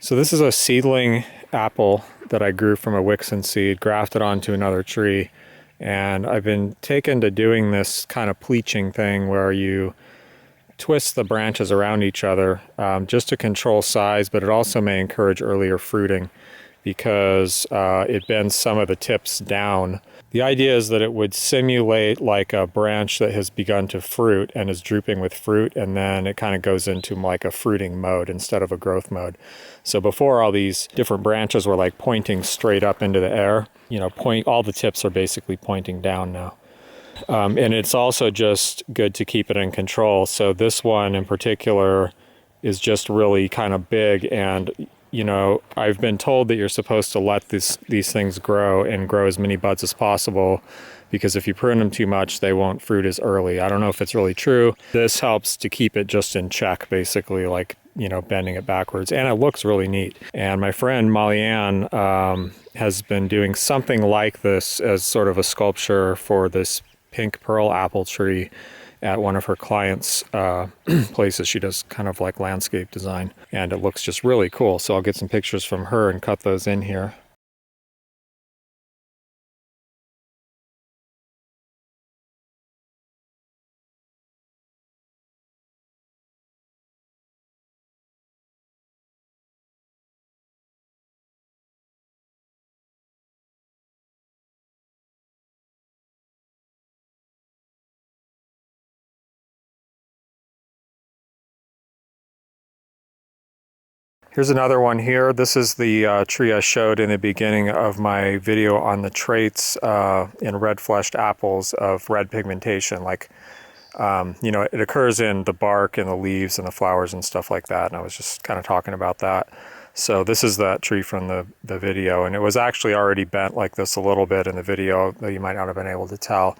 So this is a seedling apple that I grew from a Wixon seed, grafted onto another tree. And I've been taken to doing this kind of pleaching thing where you twist the branches around each other just to control size, but it also may encourage earlier fruiting because it bends some of the tips down. The idea is that it would simulate like a branch that has begun to fruit and is drooping with fruit, and then it kind of goes into like a fruiting mode instead of a growth mode. So before, all these different branches were like pointing straight up into the air. You know, all the tips are basically pointing down now. And it's also just good to keep it in control. So this one in particular is just really kind of big, and you know, I've been told that you're supposed to let these things grow and grow as many buds as possible, because if you prune them too much, they won't fruit as early. I don't know if it's really true. This helps to keep it just in check, basically, like, you know, bending it backwards. And it looks really neat. And my friend Mollyanne has been doing something like this as sort of a sculpture for this pink pearl apple tree at one of her clients' places. She does kind of like landscape design, and it looks just really cool. So I'll get some pictures from her and cut those in here. Here's another one here. This is the tree I showed in the beginning of my video on the traits in red-fleshed apples of red pigmentation. Like, you know, it occurs in the bark and the leaves and the flowers and stuff like that. And I was just kind of talking about that. So this is that tree from the video. And it was actually already bent like this a little bit in the video, though you might not have been able to tell.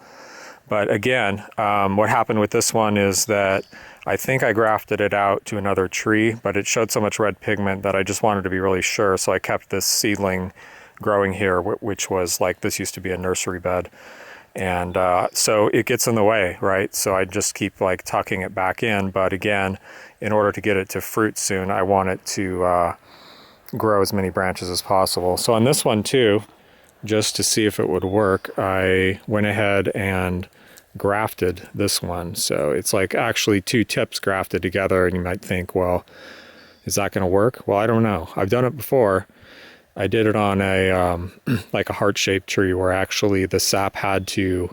But again, what happened with this one is that I think I grafted it out to another tree, but it showed so much red pigment that I just wanted to be really sure. So I kept this seedling growing here, which was like, this used to be a nursery bed. And so it gets in the way, right? So I just keep like tucking it back in. But again, in order to get it to fruit soon, I want it to grow as many branches as possible. So on this one too, just to see if it would work, I went ahead and grafted this one. So it's like actually two tips grafted together, and you might think, well, is that going to work? Well, I don't know. I've done it before. I did it on a like a heart-shaped tree where actually the sap had to,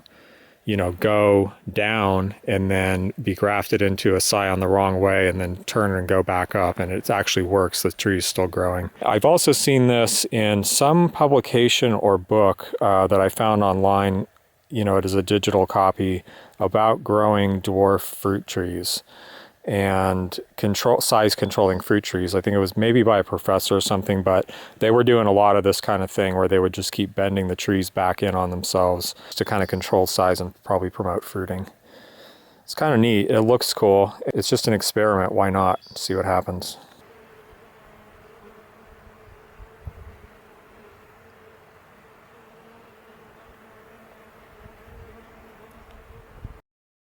you know, go down and then be grafted into a scion the wrong way and then turn and go back up, and it actually works. The tree is still growing. I've also seen this in some publication or book that I found online. You know, it is a digital copy about growing dwarf fruit trees and size controlling fruit trees. I think it was maybe by a professor or something, but they were doing a lot of this kind of thing where they would just keep bending the trees back in on themselves to kind of control size and probably promote fruiting. It's kind of neat. It looks cool. It's just an experiment. Why not? See what happens.